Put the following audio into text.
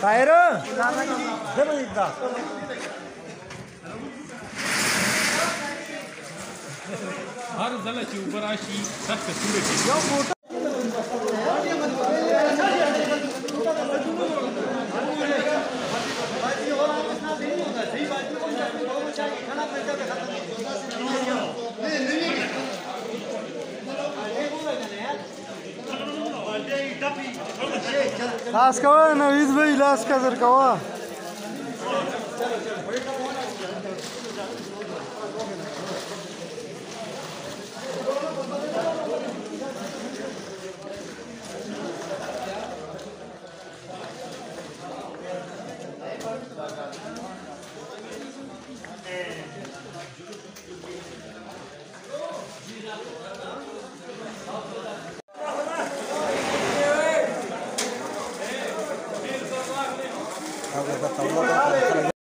طاهر زمان يبدا هر ځله چې اوبه راشي سخته سوړه شي لاس کوه نوید بھائی لاس کا در کوه